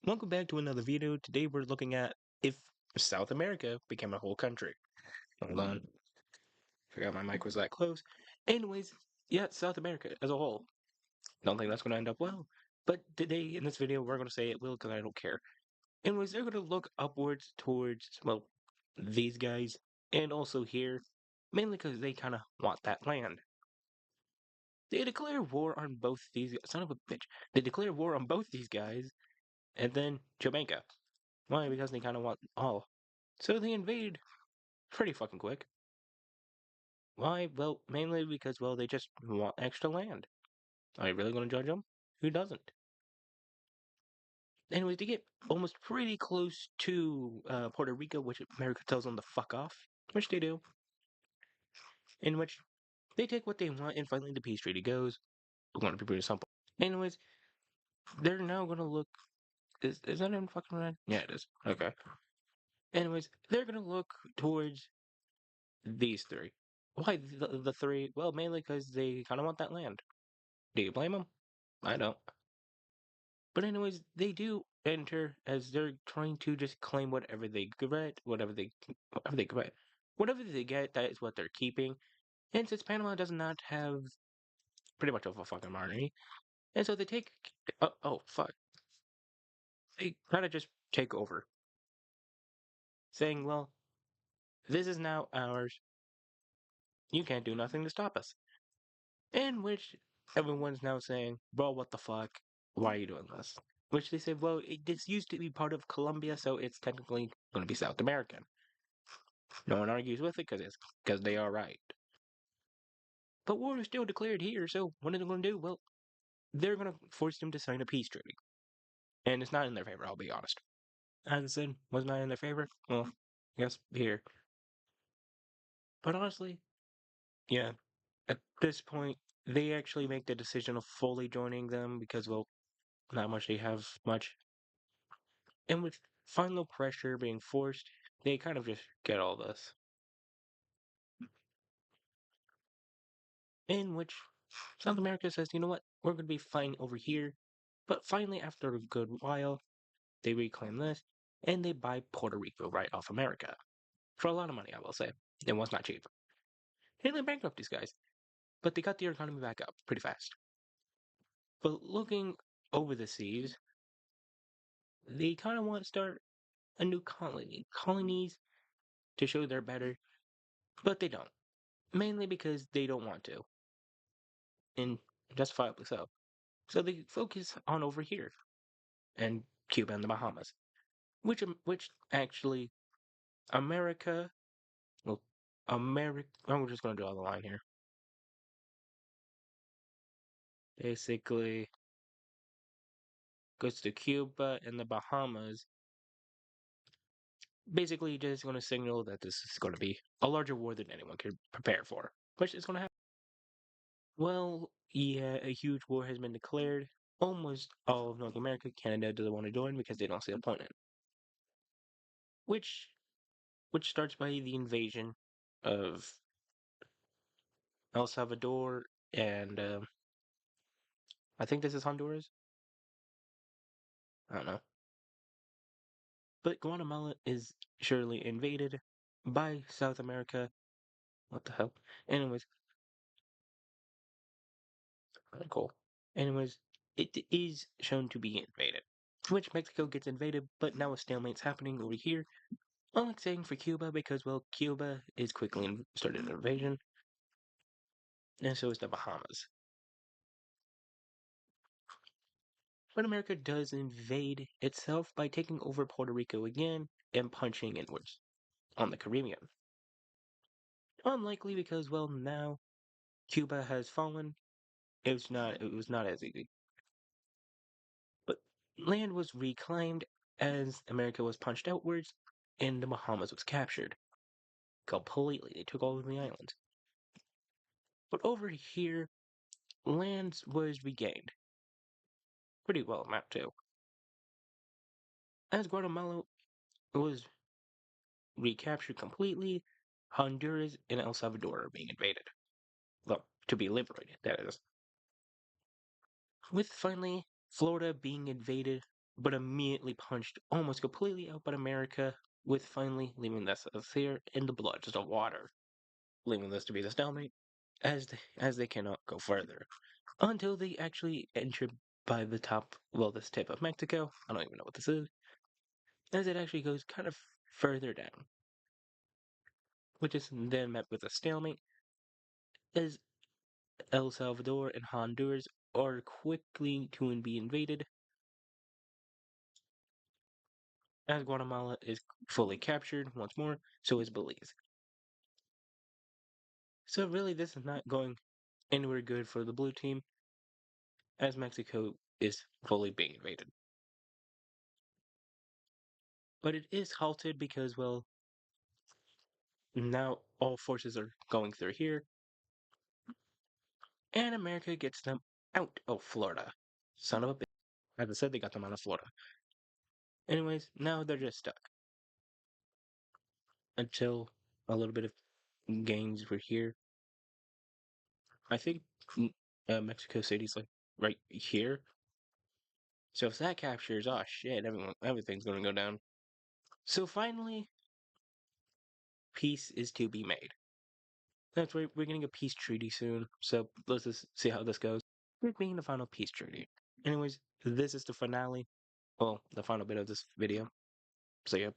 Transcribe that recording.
Welcome back to another video. Today we're looking at if South America became a whole country. Hold on. Forgot my mic was that close. Anyways, yeah, South America as a whole. Don't think that's going to end up well. But today in this video we're going to say it will because I don't care. Anyways, they're going to look upwards towards, well, these guys and also here. Mainly because they kind of want that land. They declare war on both these son of a bitch. They declare war on both these guys and then Jamaica. Why? Because they kind of want all. So they invade pretty fucking quick. Why? Well, mainly because, well, they just want extra land. Are you really going to judge them? Who doesn't? Anyways, they get almost pretty close to Puerto Rico, which America tells them to fuck off, which they do. In which they take what they want, and finally the peace treaty goes. We're going to be pretty simple. Anyways, they're now going to look. Is that in fucking red? Yeah, it is. Okay. Anyways, they're going to look towards these three. Why the three? Well, mainly because they kind of want that land. Do you blame them? I don't. But anyways, they do enter as they're trying to just claim whatever they get, whatever they get. That is what they're keeping. And since Panama does not have pretty much of a fucking monarchy, and so they take. Oh fuck! They kind of just take over, saying, "Well, this is now ours. You can't do nothing to stop us." In which everyone's now saying, "Bro, what the fuck? Why are you doing this?" Which they say, "Well, this used to be part of Colombia, so it's technically going to be South American." No one argues with it because they are right. But war is still declared here, so what are they going to do? Well, they're going to force them to sign a peace treaty. And it's not in their favor, I'll be honest. As I said, was not in their favor. Well, I guess here. But honestly, yeah, at this point, they actually make the decision of fully joining them because, well, not much they have much. And with final pressure being forced, they kind of just get all this. In which South America says, you know what, we're going to be fine over here. But finally, after a good while, they reclaim this and they buy Puerto Rico right off America. For a lot of money, I will say. It was not cheap. And they bankrupt these guys. But they got their economy back up pretty fast. But looking over the seas, they kind of want to start a new colony. Colonies to show they're better, but they don't. Mainly because they don't want to. And justifiably so. So they focus on over here and Cuba and the Bahamas, which actually America, well, America. I'm just going to draw the line here. Basically, goes to Cuba and the Bahamas. Basically, just going to signal that this is going to be a larger war than anyone could prepare for, which is going to happen. Well, yeah, a huge war has been declared. Almost all of North America, Canada doesn't want to join because they don't see the point in it. Which starts by the invasion of El Salvador and I think this is Honduras. I don't know. But Guatemala is surely invaded by South America. What the hell? Anyways, cool. Anyways, it is shown to be invaded. Which Mexico gets invaded, but now a stalemate's happening over here. Unlike saying for Cuba, because, well, Cuba is quickly started an invasion, and so is the Bahamas. But America does invade itself by taking over Puerto Rico again and punching inwards on the Caribbean. Unlikely because, well, now Cuba has fallen. It was not as easy. But land was reclaimed as America was punched outwards and the Bahamas was captured. Completely. They took all of the islands. But over here, land was regained. Pretty well amount too. As Guatemala was recaptured completely, Honduras and El Salvador are being invaded. Well, to be liberated, that is. With finally Florida being invaded but immediately punched almost completely out by America, with finally leaving this as here in the blood, just a water, leaving this to be the stalemate, as they cannot go further until they actually enter by the top, well, this tip of Mexico. I don't even know what this is, as it actually goes kind of further down, which is then met with a stalemate, as El Salvador and Honduras are quickly to be invaded, as Guatemala is fully captured once more, so is Belize. So really, this is not going anywhere good for the blue team, as Mexico is fully being invaded. But it is halted because, well, now all forces are going through here, and America gets them out of Florida. Son of a bitch. As I said, they got them out of Florida. Anyways, now they're just stuck until a little bit of gains were here. I think Mexico City's like right here. So if that captures, oh shit, everything's gonna go down. So finally, peace is to be made. That's right, we're getting a peace treaty soon. So let's just see how this goes. We're being the final peace treaty. Anyways, this is the finale. Well, the final bit of this video. So yeah.